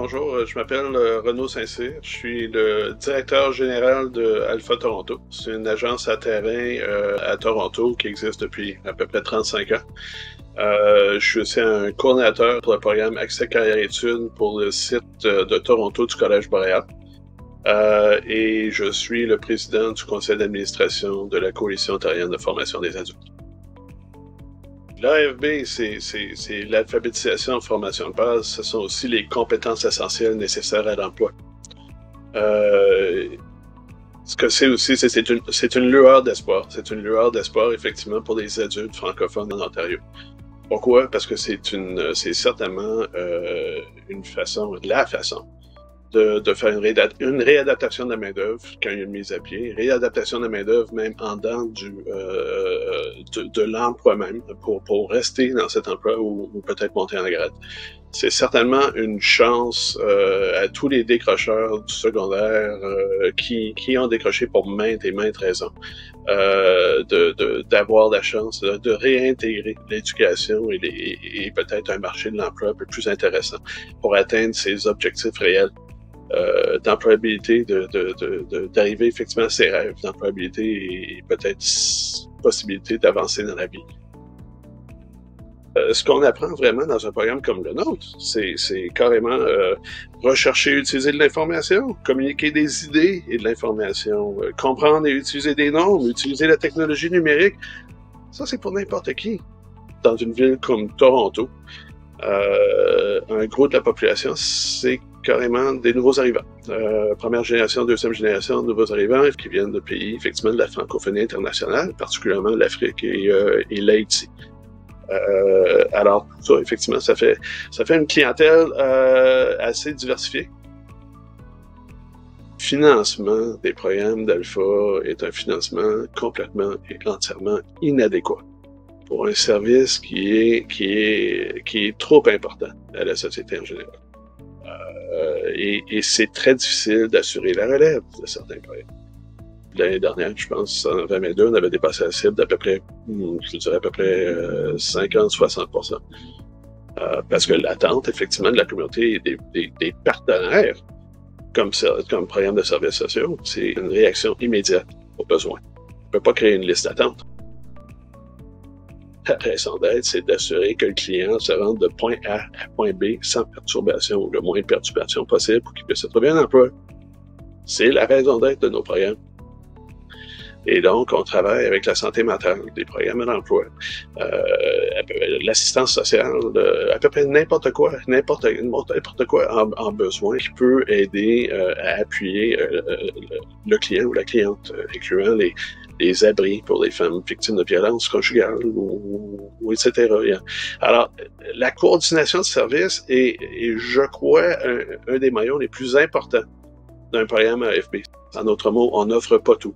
bonjour, je m'appelle Renaud Saint-Cyr, je suis le directeur général de Alpha Toronto. C'est une agence à terrain à Toronto qui existe depuis à peu près 35 ans. Je suis aussi un coordinateur pour le programme Accès Carrière Études pour le site de Toronto du Collège Boréal. Et je suis le président du conseil d'administration de la Coalition ontarienne de formation des adultes. L'AFB, c'est l'alphabétisation en formation de base. Ce sont aussi les compétences essentielles nécessaires à l'emploi. Ce que c'est aussi, c'est une lueur d'espoir. C'est une lueur d'espoir, effectivement, pour les adultes francophones en Ontario. Pourquoi? Parce que c'est certainement la façon de faire une réadaptation de la main-d'œuvre quand il y a une mise à pied, réadaptation de la main-d'œuvre même en dedans de l'emploi même, pour rester dans cet emploi ou peut-être monter en grade. C'est certainement une chance à tous les décrocheurs du secondaire qui ont décroché pour maintes et maintes raisons, d'avoir la chance de réintégrer l'éducation et peut-être un marché de l'emploi un peu plus intéressant pour atteindre ses objectifs réels. D'employabilité, d'arriver effectivement à ses rêves d'employabilité et peut-être possibilité d'avancer dans la vie. Ce qu'on apprend vraiment dans un programme comme le nôtre, c'est carrément rechercher et utiliser de l'information, communiquer des idées et de l'information, comprendre et utiliser des normes, utiliser la technologie numérique. Ça, c'est pour n'importe qui. Dans une ville comme Toronto, un gros de la population, c'est carrément des nouveaux arrivants. Première génération, deuxième génération de nouveaux arrivants qui viennent de pays, effectivement, de la francophonie internationale, particulièrement l'Afrique et l'Haïti. Alors, ça, effectivement, ça fait une clientèle assez diversifiée. Le financement des programmes d'Alpha est un financement complètement et entièrement inadéquat pour un service qui est trop important à la société en général. Et c'est très difficile d'assurer la relève de certains programmes. L'année dernière, je pense, en 2022, on avait dépassé la cible d'à peu près, je dirais à peu près 50-60%. Parce que l'attente, effectivement, de la communauté et des partenaires comme programme de services sociaux, c'est une réaction immédiate aux besoins. On ne peut pas créer une liste d'attente. La raison d'être, c'est d'assurer que le client se rende de point A à point B sans perturbation ou le moins de perturbation possible pour qu'il puisse se trouver un emploi. C'est la raison d'être de nos programmes. Et donc, on travaille avec la santé mentale, des programmes d'emploi, l'assistance sociale, à peu près n'importe quoi en besoin qui peut aider à appuyer le client ou la cliente, incluant les abris pour les femmes victimes de violences conjugales ou etc. Alors, la coordination de services est je crois, un des maillons les plus importants d'un programme AFB. En d'autres mots, on n'offre pas tout.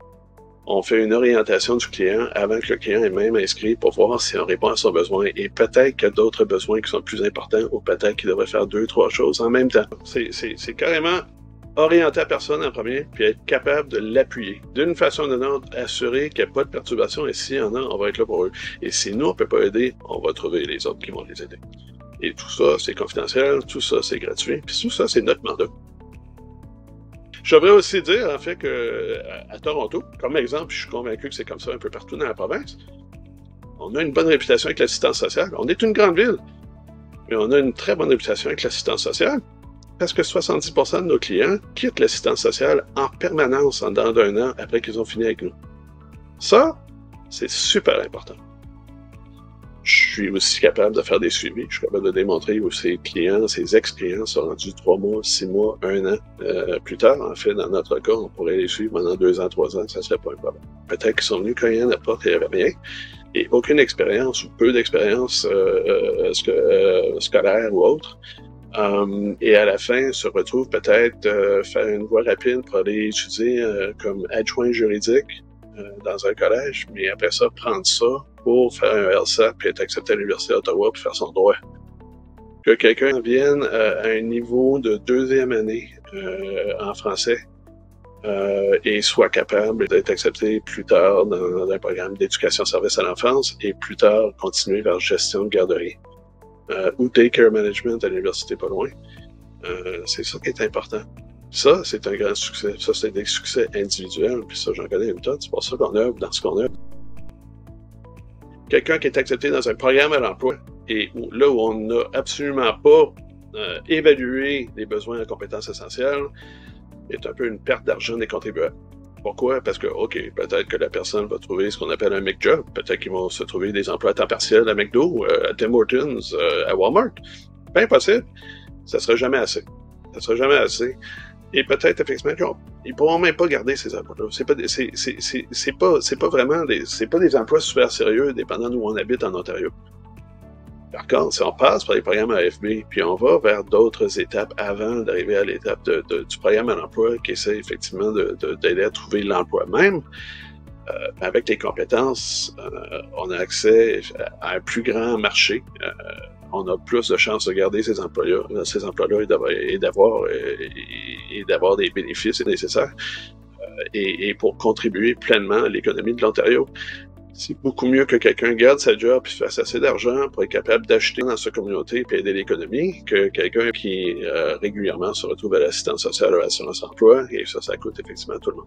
On fait une orientation du client avant que le client ait même inscrit pour voir si on répond à son besoin. Et peut-être qu'il y a d'autres besoins qui sont plus importants ou peut-être qu'il devrait faire 2-3 choses en même temps. C'est carrément orienter la personne en premier, puis être capable de l'appuyer. D'une façon ou d'une autre, assurer qu'il n'y a pas de perturbation, et s'il y en a, on va être là pour eux. Et si nous, on ne peut pas aider, on va trouver les autres qui vont les aider. Et tout ça, c'est confidentiel, tout ça, c'est gratuit, puis tout ça, c'est notre mandat. Je devrais aussi dire, en fait, que à Toronto, comme exemple, je suis convaincu que c'est comme ça un peu partout dans la province, on a une bonne réputation avec l'assistance sociale. On est une grande ville, mais on a une très bonne réputation avec l'assistance sociale. Parce que 70% de nos clients quittent l'assistance sociale en permanence en dedans d'un an après qu'ils ont fini avec nous. Ça, c'est super important. Je suis aussi capable de faire des suivis. Je suis capable de démontrer où ces clients, ces ex-clients sont rendus 3 mois, 6 mois, 1 an plus tard. En fait, dans notre cas, on pourrait les suivre pendant 2 ans, 3 ans, ça serait pas un problème. Peut-être qu'ils sont venus quand il y en a pas, qu'il n'y avait rien. Et aucune expérience ou peu d'expérience scolaire ou autre. Et à la fin, se retrouve peut-être faire une voie rapide pour aller étudier comme adjoint juridique dans un collège, mais après ça, prendre ça pour faire un LSAT puis être accepté à l'Université d'Ottawa pour faire son droit. Que quelqu'un vienne à un niveau de 2e année en français et soit capable d'être accepté plus tard dans un programme d'éducation service à l'enfance et plus tard continuer vers gestion de garderie ou daycare management à l'université pas loin. C'est ça qui est important. Ça, c'est un grand succès. Ça, c'est des succès individuels, puis ça, j'en connais une tonne. C'est pour ça qu'on œuvre dans ce qu'on œuvre. Quelqu'un qui est accepté dans un programme à l'emploi, et là où on n'a absolument pas évalué les besoins en compétences essentielles, est un peu une perte d'argent des contribuables. Pourquoi? Parce que, OK, peut-être que la personne va trouver ce qu'on appelle un McJob. Peut-être qu'ils vont se trouver des emplois à temps partiel à McDo, à Tim Hortons, à Walmart. Pas impossible. Ça sera jamais assez. Ça sera jamais assez. Et peut-être, effectivement, ils pourront même pas garder ces emplois-là. C'est pas vraiment des emplois super sérieux, dépendant d'où on habite en Ontario. Par contre, si on passe par les programmes AFB, puis on va vers d'autres étapes avant d'arriver à l'étape du programme à l'emploi qui essaie effectivement d'aider à trouver l'emploi même, avec les compétences, on a accès à un plus grand marché. On a plus de chances de garder ces emplois-là et d'avoir des bénéfices nécessaires et pour contribuer pleinement à l'économie de l'Ontario. C'est beaucoup mieux que quelqu'un garde sa job et fasse assez d'argent pour être capable d'acheter dans sa communauté et aider l'économie que quelqu'un qui régulièrement se retrouve à l'assistance sociale ou à l'assurance emploi, et ça coûte effectivement à tout le monde.